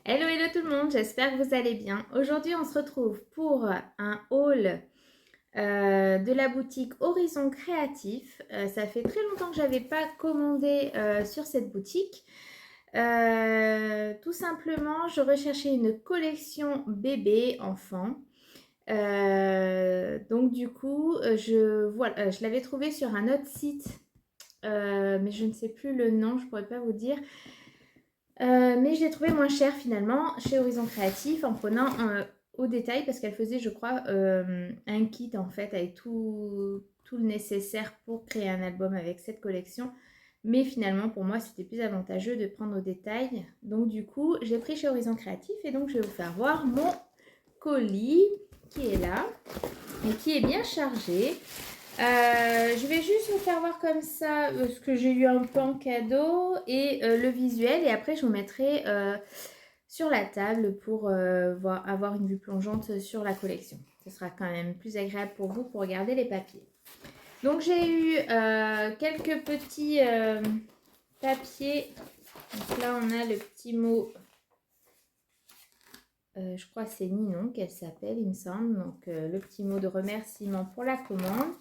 Hello, hello tout le monde, j'espère que vous allez bien. Aujourd'hui, on se retrouve pour un haul de la boutique Horizon Créatif. Ça fait très longtemps que je n'avais pas commandé sur cette boutique. Tout simplement, je recherchais une collection bébé enfant. Donc du coup, je l'avais trouvé sur un autre site, mais je ne sais plus le nom, je ne pourrais pas vous dire. Mais je l'ai trouvé moins cher finalement chez Horizon Créatif en prenant au détail parce qu'elle faisait, je crois, un kit en fait avec tout le nécessaire pour créer un album avec cette collection. Mais finalement, pour moi, c'était plus avantageux de prendre au détail. Donc, du coup, j'ai pris chez Horizon Créatif et donc je vais vous faire voir mon colis qui est là et qui est bien chargé. Je vais juste vous faire voir comme ça ce que j'ai eu un peu en cadeau et le visuel. Et après, je vous mettrai sur la table pour avoir une vue plongeante sur la collection. Ce sera quand même plus agréable pour vous pour regarder les papiers. Donc, j'ai eu quelques petits papiers. Donc là, on a le petit mot. Je crois que c'est Ninon qu'elle s'appelle, il me semble. Donc, le petit mot de remerciement pour la commande.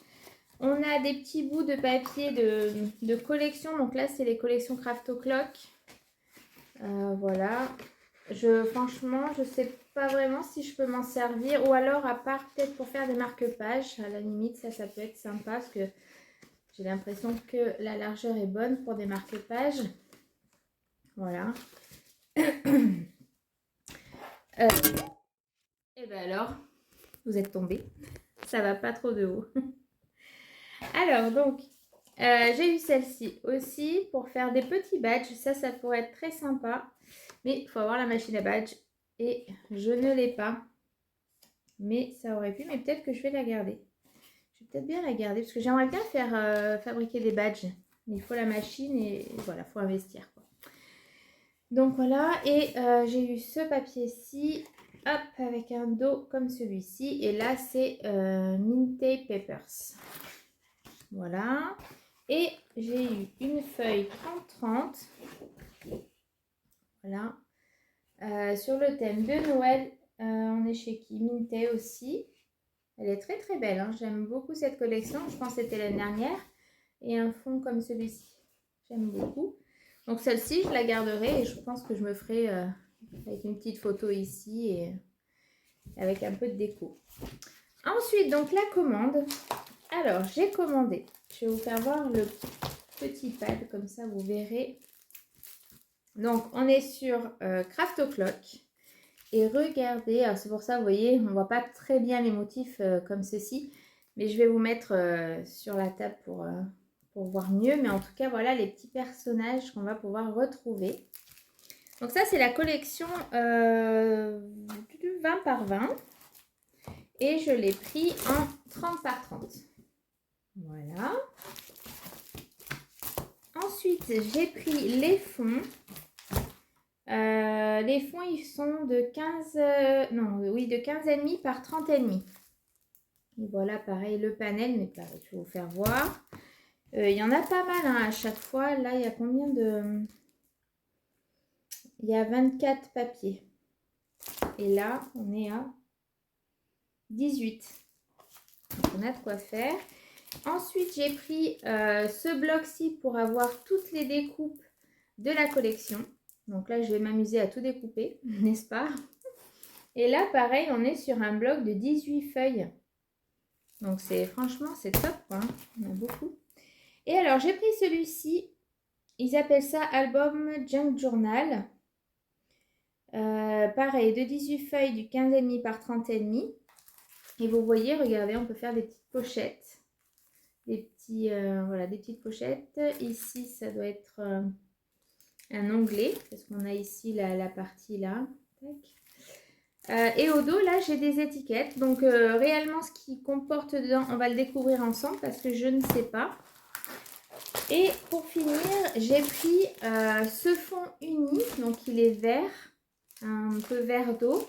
On a des petits bouts de papier de collection. Donc là, c'est les collections Craft O'Clock. Voilà. Franchement, je ne sais pas vraiment si je peux m'en servir. Ou alors, à part peut-être pour faire des marque-pages. À la limite, ça peut être sympa parce que j'ai l'impression que la largeur est bonne pour des marque-pages. Voilà. Et bien alors, vous êtes tombés. Ça va pas trop de haut. Alors, donc, j'ai eu celle-ci aussi pour faire des petits badges. Ça pourrait être très sympa. Mais il faut avoir la machine à badge. Et je ne l'ai pas. Mais ça aurait pu. Mais peut-être que je vais la garder. Je vais peut-être bien la garder. Parce que j'aimerais bien faire fabriquer des badges. Mais il faut la machine et voilà, il faut investir, quoi. Donc voilà. Et j'ai eu ce papier-ci. Hop, avec un dos comme celui-ci. Et là, c'est Minty Papers. Voilà. Et j'ai eu une feuille 30-30. Voilà. Sur le thème de Noël, on est chez qui? Minté aussi. Elle est très très belle. Hein. J'aime beaucoup cette collection. Je pense que c'était l'année dernière. Et un fond comme celui-ci. J'aime beaucoup. Donc celle-ci, je la garderai et je pense que je me ferai avec une petite photo ici et avec un peu de déco. Ensuite, donc la commande. Alors, j'ai commandé. Je vais vous faire voir le petit pad, comme ça vous verrez. Donc, on est sur Craft O'Clock. Et regardez, c'est pour ça, vous voyez, on ne voit pas très bien les motifs comme ceci. Mais je vais vous mettre sur la table pour voir mieux. Mais en tout cas, voilà les petits personnages qu'on va pouvoir retrouver. Donc ça, c'est la collection 20 par 20. Et je l'ai pris en 30 par 30. Voilà. Ensuite, j'ai pris les fonds. Les fonds, ils sont de 15, de 15,5 par 30,5. Et voilà, pareil, le panel, mais pareil, je vais vous faire voir. Il y en a pas mal hein, à chaque fois. Là, il y a combien de... Il y a 24 papiers. Et là, on est à 18. Donc, on a de quoi faire. Ensuite, j'ai pris ce bloc-ci pour avoir toutes les découpes de la collection. Donc là, je vais m'amuser à tout découper, n'est-ce pas? Et là, pareil, on est sur un bloc de 18 feuilles. Donc, franchement, c'est top, quoi. On a beaucoup. Et alors, j'ai pris celui-ci. Ils appellent ça album Junk Journal. Pareil, de 18 feuilles du 15,5 par 30,5. Et vous voyez, regardez, on peut faire des petites pochettes. Voilà, des petites pochettes. Ici, ça doit être un onglet, parce qu'on a ici la partie là. Et au dos, là, j'ai des étiquettes. Donc, réellement, ce qui comporte dedans, on va le découvrir ensemble parce que je ne sais pas. Et pour finir, j'ai pris ce fond unique. Donc, il est vert, un peu vert d'eau.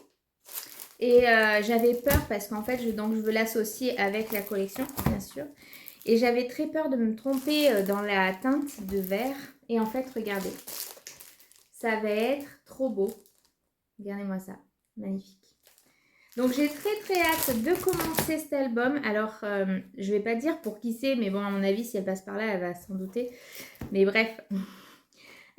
Et j'avais peur parce qu'en fait, je veux l'associer avec la collection, bien sûr. Et j'avais très peur de me tromper dans la teinte de vert. Et en fait, regardez, ça va être trop beau. Regardez-moi ça, magnifique. Donc j'ai très hâte de commencer cet album. Alors je vais pas dire pour qui c'est, mais bon à mon avis si elle passe par là elle va s'en douter. Mais bref,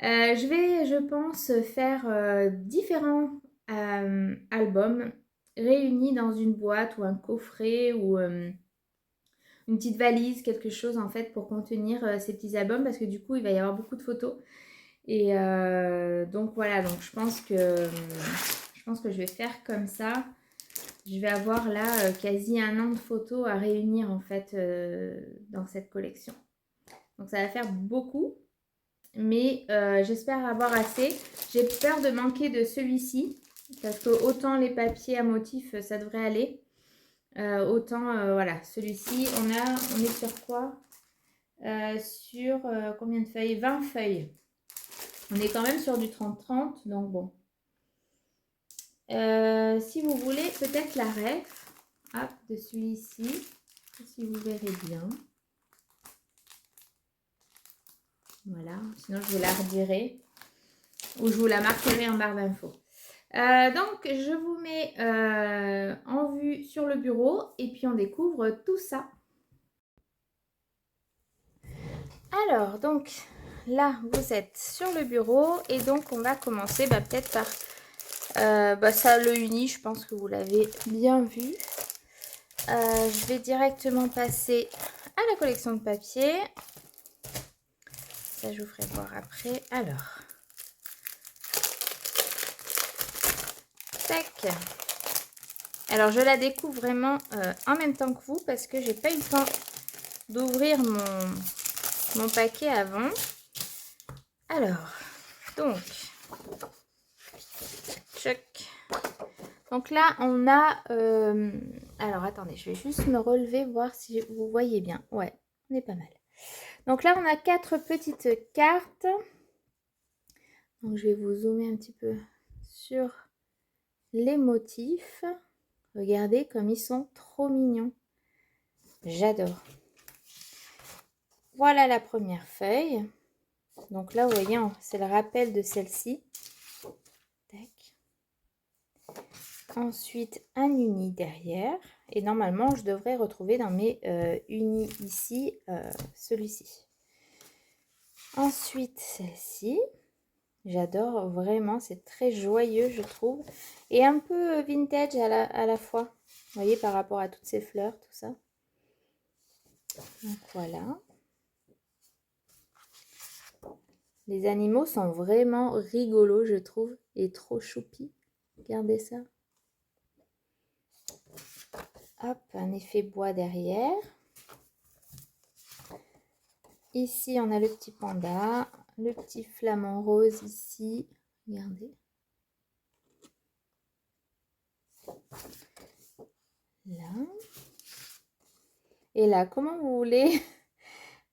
je vais je pense faire différents albums réunis dans une boîte ou un coffret ou une petite valise, quelque chose en fait pour contenir ces petits albums parce que du coup il va y avoir beaucoup de photos. Et donc voilà, donc je pense que je vais faire comme ça. Je vais avoir là quasi 1 an de photos à réunir en fait dans cette collection. Donc ça va faire beaucoup, mais j'espère avoir assez. J'ai peur de manquer de celui-ci, parce que autant les papiers à motifs, ça devrait aller. Autant, voilà, celui-ci, on est sur quoi sur combien de feuilles? 20 feuilles. On est quand même sur du 30-30, donc bon. Si vous voulez, peut-être la ref de celui-ci, si vous verrez bien. Voilà, sinon je vous la redirai ou je vous la marquerai en barre d'infos. Donc, je vous mets en vue sur le bureau et puis on découvre tout ça. Alors, donc là, vous êtes sur le bureau et donc on va commencer peut-être par ça, le uni, je pense que vous l'avez bien vu. Je vais directement passer à la collection de papier. Ça, je vous ferai voir après. Alors, tac. Alors, je la découvre vraiment en même temps que vous parce que j'ai pas eu le temps d'ouvrir mon paquet avant. Alors, donc, choc. Donc là, on a... alors, attendez, je vais juste me relever, voir si vous voyez bien. Ouais, on est pas mal. Donc là, on a 4 petites cartes. Donc, je vais vous zoomer un petit peu sur les motifs. Regardez comme ils sont trop mignons. J'adore. Voilà la première feuille. Donc là, vous voyez, c'est le rappel de celle-ci. Ensuite, un uni derrière. Et normalement, je devrais retrouver dans mes unis ici, celui-ci. Ensuite, celle-ci. J'adore vraiment, c'est très joyeux, je trouve. Et un peu vintage à la fois. Vous voyez, par rapport à toutes ces fleurs, tout ça. Donc voilà. Les animaux sont vraiment rigolos, je trouve. Et trop choupis. Regardez ça. Hop, un effet bois derrière. Ici, on a le petit panda, le petit flamant rose ici. Regardez. Là. Et là, comment vous voulez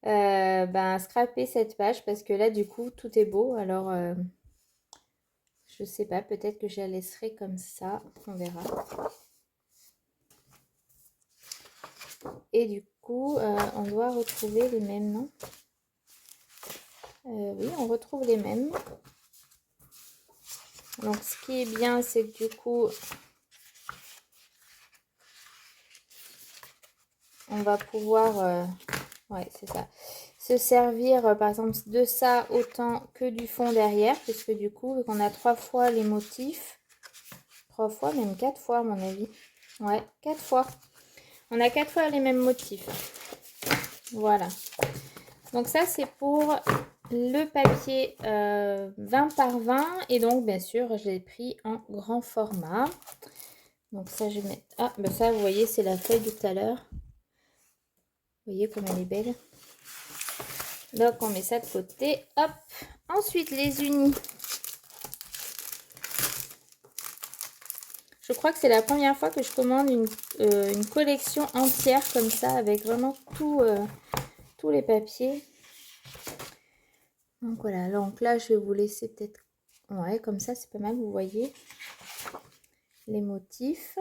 scraper cette page parce que là, du coup, tout est beau. Alors, je sais pas, peut-être que je la laisserai comme ça. On verra. Et du coup, on doit retrouver les mêmes, non? Oui, on retrouve les mêmes. Donc, ce qui est bien, c'est que du coup, on va pouvoir, ouais, c'est ça, se servir, par exemple, de ça autant que du fond derrière, puisque du coup, vu qu'on a 3 fois les motifs, 3 fois, même 4 fois, à mon avis. Ouais, 4 fois. On a 4 fois les mêmes motifs. Voilà. Donc ça, c'est pour le papier 20 par 20. Et donc, bien sûr, je l'ai pris en grand format. Donc ça, je vais mettre... Ah, ben ça, vous voyez, c'est la feuille de tout à l'heure. Vous voyez comme elle est belle. Donc, on met ça de côté. Hop. Ensuite, les unis. Je crois que c'est la première fois que je commande une collection entière comme ça, avec vraiment tous les papiers. Donc voilà, donc là, je vais vous laisser peut-être... Ouais, comme ça, c'est pas mal, vous voyez les motifs.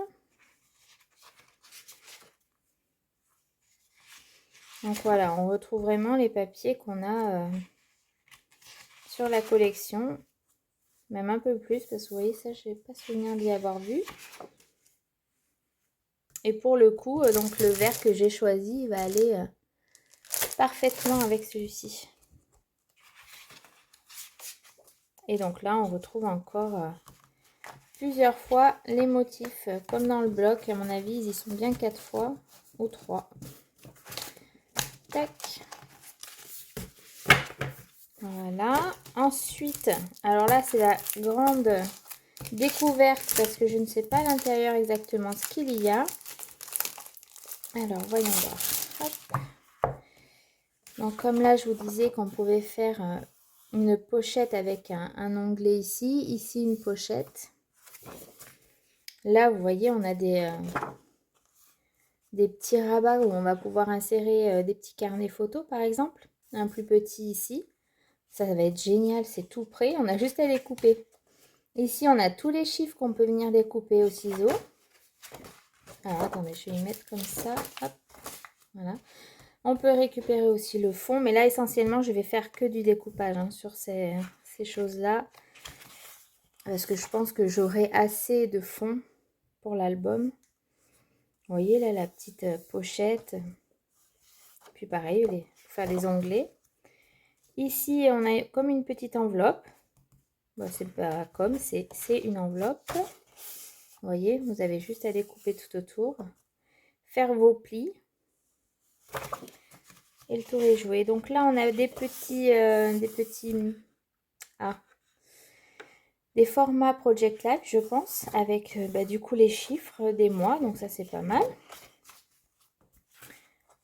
Donc voilà, on retrouve vraiment les papiers qu'on a sur la collection. même un peu plus, parce que vous voyez, ça, je n'ai pas souvenir d'y avoir vu. Et pour le coup, donc le vert que j'ai choisi va aller parfaitement avec celui-ci. Et donc là, on retrouve encore plusieurs fois les motifs, comme dans le bloc. À mon avis, ils y sont bien 4 fois ou 3. Tac. Voilà. Ensuite, alors là, c'est la grande découverte parce que je ne sais pas à l'intérieur exactement ce qu'il y a. Alors, voyons voir. Hop. Donc, comme là, je vous disais qu'on pouvait faire une pochette avec un onglet ici. Ici, une pochette. Là, vous voyez, on a des petits rabats où on va pouvoir insérer des petits carnets photos, par exemple. Un plus petit ici. Ça va être génial, c'est tout prêt. On a juste à les couper. Ici, on a tous les chiffres qu'on peut venir découper au ciseau. Alors, attendez, je vais y mettre comme ça. Hop, voilà. On peut récupérer aussi le fond. Mais là, essentiellement, je vais faire que du découpage sur ces choses-là. Parce que je pense que j'aurai assez de fond pour l'album. Vous voyez, là, la petite pochette. Puis pareil, pour faire les onglets. Ici, on a comme une petite enveloppe. Bon, c'est pas comme, c'est une enveloppe. Vous voyez, vous avez juste à découper tout autour. Faire vos plis. Et le tour est joué. Donc là, on a des formats Project Life, je pense, avec du coup les chiffres des mois. Donc ça, c'est pas mal.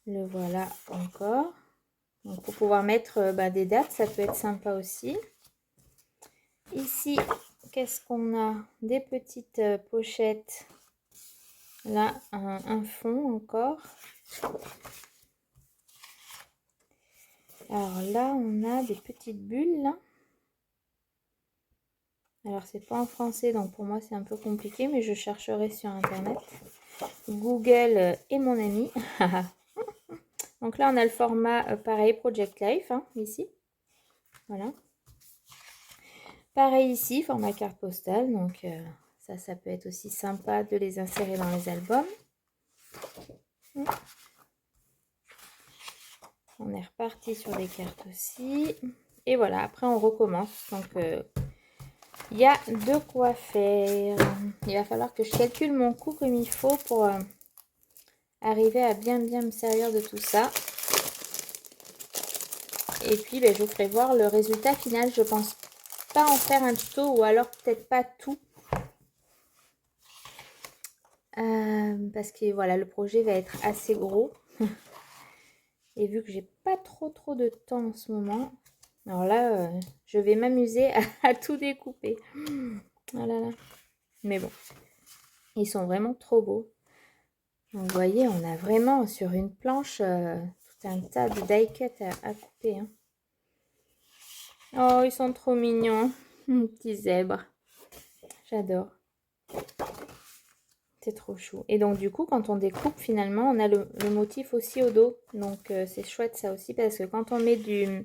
Le voilà encore. Donc pour pouvoir mettre des dates, ça peut être sympa aussi. Ici, qu'est-ce qu'on a? Des petites pochettes. Là, un fond encore. Alors là, on a des petites bulles. Là. Alors, c'est pas en français, donc pour moi, c'est un peu compliqué, mais je chercherai sur Internet. Google est mon ami. Donc là, on a le format pareil, Project Life, ici. Voilà. Pareil ici, format carte postale. Donc, ça peut être aussi sympa de les insérer dans les albums. On est reparti sur des cartes aussi. Et voilà, après, on recommence. Donc, il y a de quoi faire. Il va falloir que je calcule mon coût comme il faut pour arriver à bien me servir de tout ça. Et puis, je vous ferai voir le résultat final. Je pense pas en faire un tuto ou alors peut-être pas tout. Parce que voilà, le projet va être assez gros. Et vu que j'ai pas trop de temps en ce moment, alors là, je vais m'amuser à tout découper. Oh là là. Mais bon, ils sont vraiment trop beaux. Donc, vous voyez, on a vraiment sur une planche tout un tas de die cut à couper. Oh, ils sont trop mignons. Petits zèbres. J'adore. C'est trop chou. Et donc, du coup, quand on découpe, finalement, on a le motif aussi au dos. Donc, c'est chouette ça aussi parce que quand on met du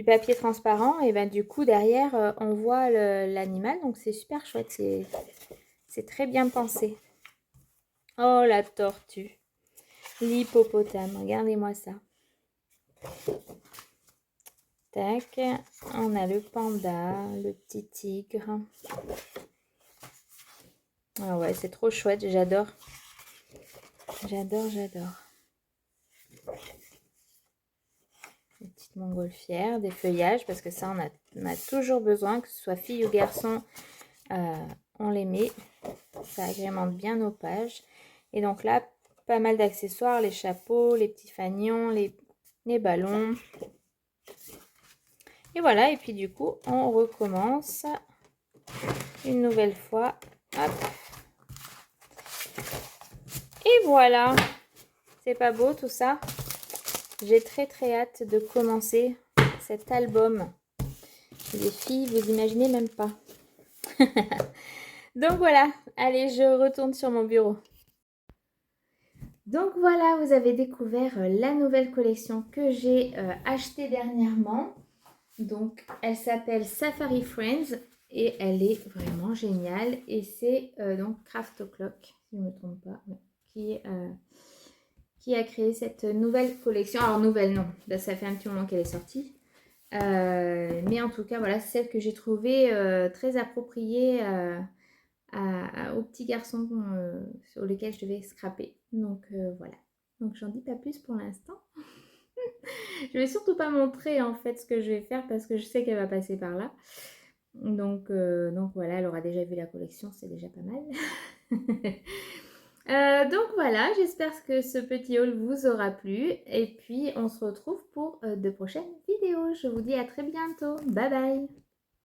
papier transparent, et du coup, derrière, on voit l'animal. Donc, c'est super chouette. C'est très bien pensé. Oh, la tortue. L'hippopotame. Regardez-moi ça. Tac. On a le panda, le petit tigre. Ah ouais, c'est trop chouette. J'adore. J'adore. Des petites montgolfières, des feuillages, parce que ça, on a toujours besoin, que ce soit fille ou garçon, on les met. Ça agrémente bien nos pages. Et donc là, pas mal d'accessoires, les chapeaux, les petits fanions, les ballons. Et voilà, et puis du coup, on recommence une nouvelle fois. Hop. Et voilà. C'est pas beau tout ça? J'ai très hâte de commencer cet album. Les filles, vous imaginez même pas. Donc voilà, allez, je retourne sur mon bureau. Donc voilà, vous avez découvert la nouvelle collection que j'ai achetée dernièrement. Donc elle s'appelle Safari Friends. Et elle est vraiment géniale. Et c'est donc Craft O'Clock, si je ne me trompe pas, ouais, qui a créé cette nouvelle collection. Alors nouvelle non, ça fait un petit moment qu'elle est sortie. Mais en tout cas, voilà, c'est celle que j'ai trouvée très appropriée aux petits garçons sur lesquels je devais scraper. Donc voilà. Donc j'en dis pas plus pour l'instant. Je vais surtout pas montrer en fait ce que je vais faire parce que je sais qu'elle va passer par là. Donc voilà, elle aura déjà vu la collection, c'est déjà pas mal. Donc voilà, j'espère que ce petit haul vous aura plu. Et puis on se retrouve pour de prochaines vidéos. Je vous dis à très bientôt. Bye bye.